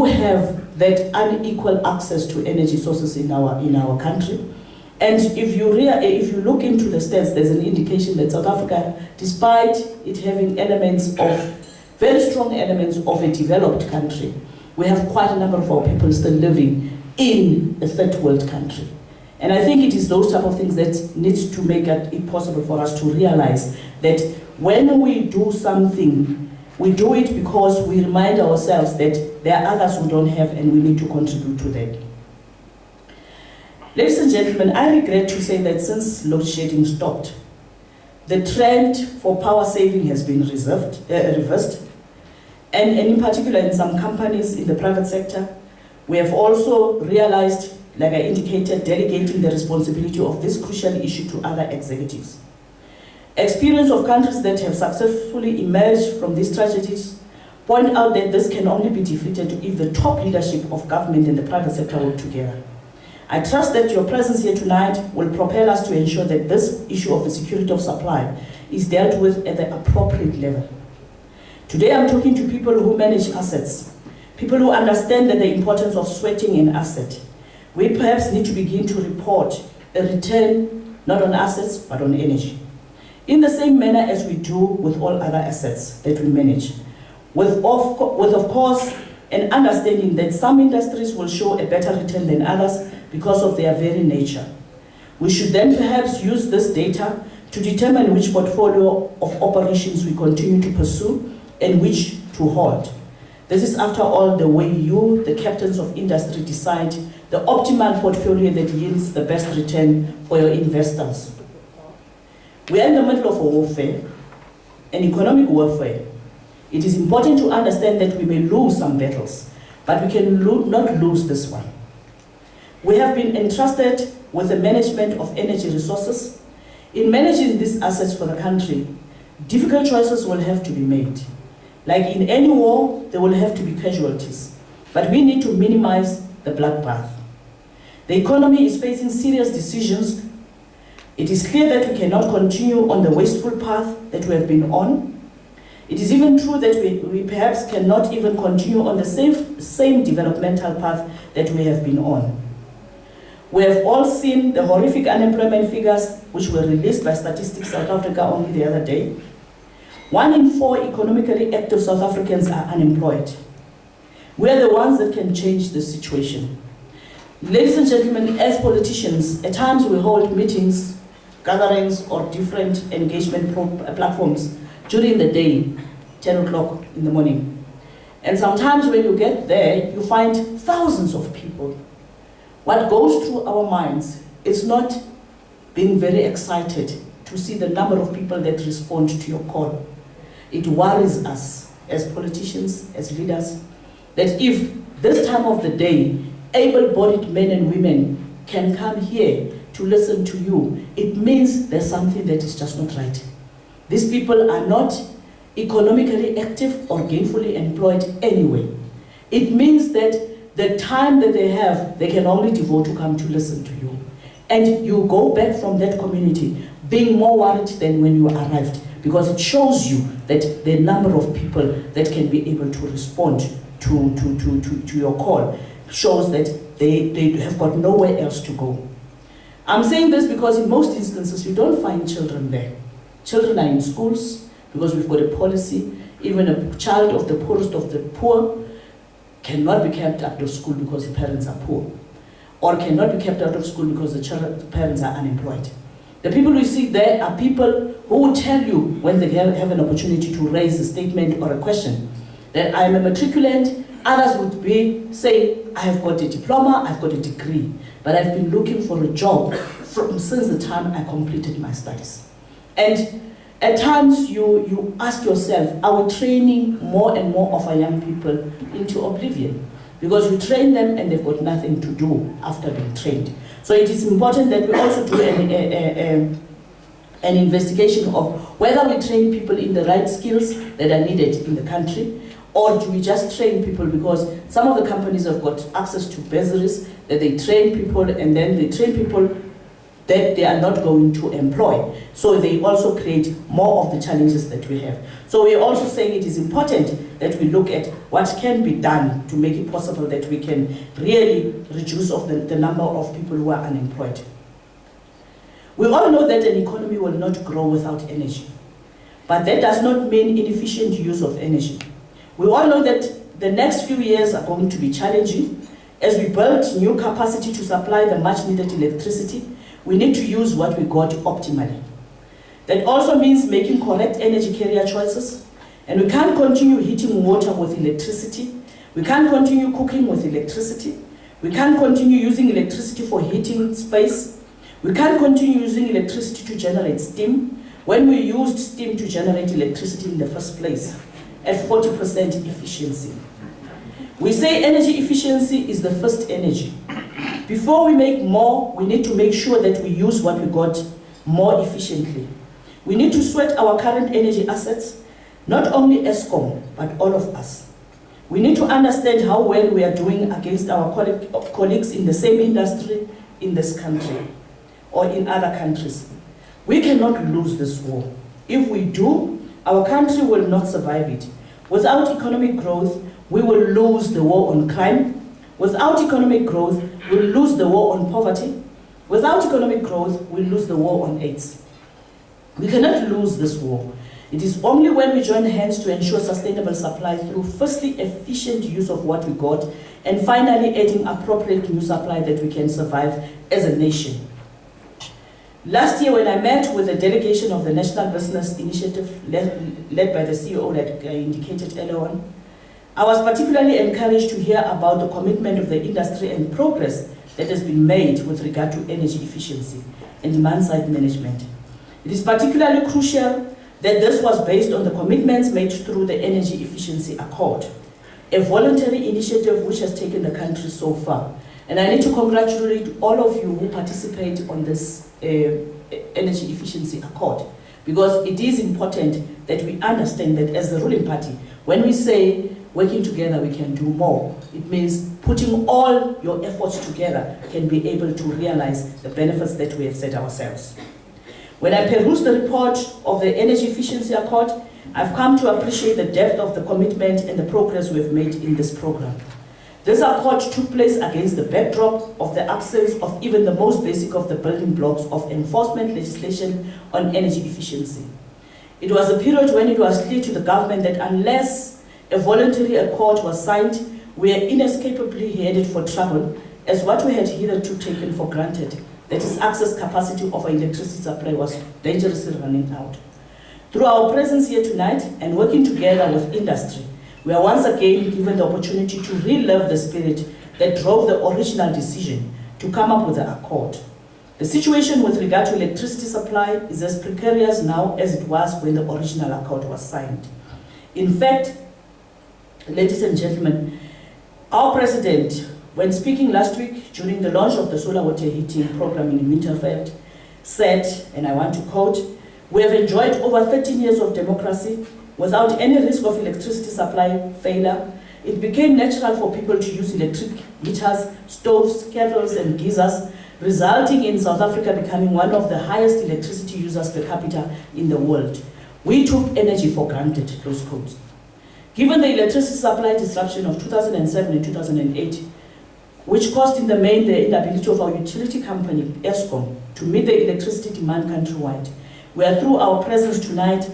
have that unequal access to energy sources in our country. And if you look into the stats, there's an indication that South Africa, despite it having very strong elements of a developed country, we have quite a number of our people still living in a third world country. And I think it is those type of things that needs to make it possible for us to realize that when we do something, we do it because we remind ourselves that there are others who don't have and we need to contribute to that. Ladies and gentlemen, I regret to say that since load shedding stopped, the trend for power saving has been reversed. And in particular in some companies in the private sector, we have also realized, like I indicated, delegating the responsibility of this crucial issue to other executives. Experience of countries that have successfully emerged from these tragedies point out that this can only be defeated if the top leadership of government and the private sector work together. I trust that your presence here tonight will propel us to ensure that this issue of the security of supply is dealt with at the appropriate level. Today I'm talking to people who manage assets, people who understand that the importance of sweating an asset. We perhaps need to begin to report a return not on assets but on energy, in the same manner as we do with all other assets that we manage, with of course an understanding that some industries will show a better return than others because of their very nature. We should then perhaps use this data to determine which portfolio of operations we continue to pursue and which to halt. This is, after all, the way you, the captains of industry, decide the optimal portfolio that yields the best return for your investors. We are in the middle of a warfare, an economic warfare. It is important to understand that we may lose some battles, but we can not lose this one. We have been entrusted with the management of energy resources. In managing these assets for the country, difficult choices will have to be made. Like in any war, there will have to be casualties, but we need to minimize the bloodbath. The economy is facing serious decisions. It is clear that we cannot continue on the wasteful path that we have been on. It is even true that we perhaps cannot even continue on the same developmental path that we have been on. We have all seen the horrific unemployment figures which were released by Statistics South Africa only the other day. 1 in 4 economically active South Africans are unemployed. We are the ones that can change the situation. Ladies and gentlemen, as politicians, at times we hold meetings, gatherings, or different engagement platforms during the day, 10 o'clock in the morning. And sometimes when you get there, you find thousands of people. What goes through our minds is not being very excited to see the number of people that respond to your call. It worries us as politicians, as leaders, that if this time of the day, able-bodied men and women can come here to listen to you, it means there's something that is just not right. These people are not economically active or gainfully employed anyway. It means that the time that they have, they can only devote to come to listen to you. And you go back from that community being more worried than when you arrived, because it shows you that the number of people that can be able to respond to your call shows that they have got nowhere else to go. I'm saying this because in most instances you don't find children there. Children are in schools because we've got a policy. Even a child of the poorest of the poor cannot be kept out of school because the parents are poor, or cannot be kept out of school because the parents are unemployed. The people we see there are people who will tell you when they have an opportunity to raise a statement or a question that I'm a matriculant. Others would say, I have got a diploma, I've got a degree, but I've been looking for a job since the time I completed my studies. And at times you ask yourself, are we training more and more of our young people into oblivion? Because we train them and they've got nothing to do after being trained. So it is important that we also do an investigation of whether we train people in the right skills that are needed in the country, or do we just train people because some of the companies have got access to bursaries that they train people, and then they train people that they are not going to employ. So they also create more of the challenges that we have. So we're also saying it is important that we look at what can be done to make it possible that we can really reduce the number of people who are unemployed. We all know that an economy will not grow without energy, but that does not mean inefficient use of energy. We all know that the next few years are going to be challenging. As we build new capacity to supply the much needed electricity, we need to use what we got optimally. That also means making correct energy carrier choices, and we can't continue heating water with electricity. We can't continue cooking with electricity. We can't continue using electricity for heating space. We can't continue using electricity to generate steam when we used steam to generate electricity in the first place at 40% efficiency. We say energy efficiency is the first energy. Before we make more, we need to make sure that we use what we got more efficiently. We need to sweat our current energy assets, not only ESCOM, but all of us. We need to understand how well we are doing against our colleagues in the same industry in this country or in other countries. We cannot lose this war. If we do, our country will not survive it. Without economic growth, we will lose the war on crime. Without economic growth, we'll lose the war on poverty. Without economic growth, we'll lose the war on AIDS. We cannot lose this war. It is only when we join hands to ensure sustainable supply through, firstly, efficient use of what we got, and finally, adding appropriate new supply that we can survive as a nation. Last year, when I met with a delegation of the National Business Initiative led by the CEO that I indicated earlier on, I was particularly encouraged to hear about the commitment of the industry and progress that has been made with regard to energy efficiency and demand-side management. It is particularly crucial that this was based on the commitments made through the Energy Efficiency Accord, a voluntary initiative which has taken the country so far. And I need to congratulate all of you who participate on this Energy Efficiency Accord, because it is important that we understand that as the ruling party, when we say working together we can do more, it means putting all your efforts together can be able to realize the benefits that we have set ourselves. When I perused the report of the Energy Efficiency Accord, I've come to appreciate the depth of the commitment and the progress we've made in this program. This accord took place against the backdrop of the absence of even the most basic of the building blocks of enforcement legislation on energy efficiency. It was a period when it was clear to the government that unless a voluntary accord was signed, we are inescapably headed for trouble, as what we had hitherto taken for granted, that is, access capacity of our electricity supply, was dangerously running out. Through our presence here tonight and working together with industry, we are once again given the opportunity to relive the spirit that drove the original decision to come up with the accord. The situation with regard to electricity supply is as precarious now as it was when the original accord was signed. In fact, ladies and gentlemen, our president, when speaking last week during the launch of the solar water heating program in Winterfeld, said, and I want to quote, "We have enjoyed over 13 years of democracy without any risk of electricity supply failure. It became natural for people to use electric heaters, stoves, kettles, and geysers, resulting in South Africa becoming one of the highest electricity users per capita in the world. We took energy for granted," close quotes. Given the electricity supply disruption of 2007 and 2008, which caused in the main the inability of our utility company, ESCOM, to meet the electricity demand countrywide, we are, through our presence tonight,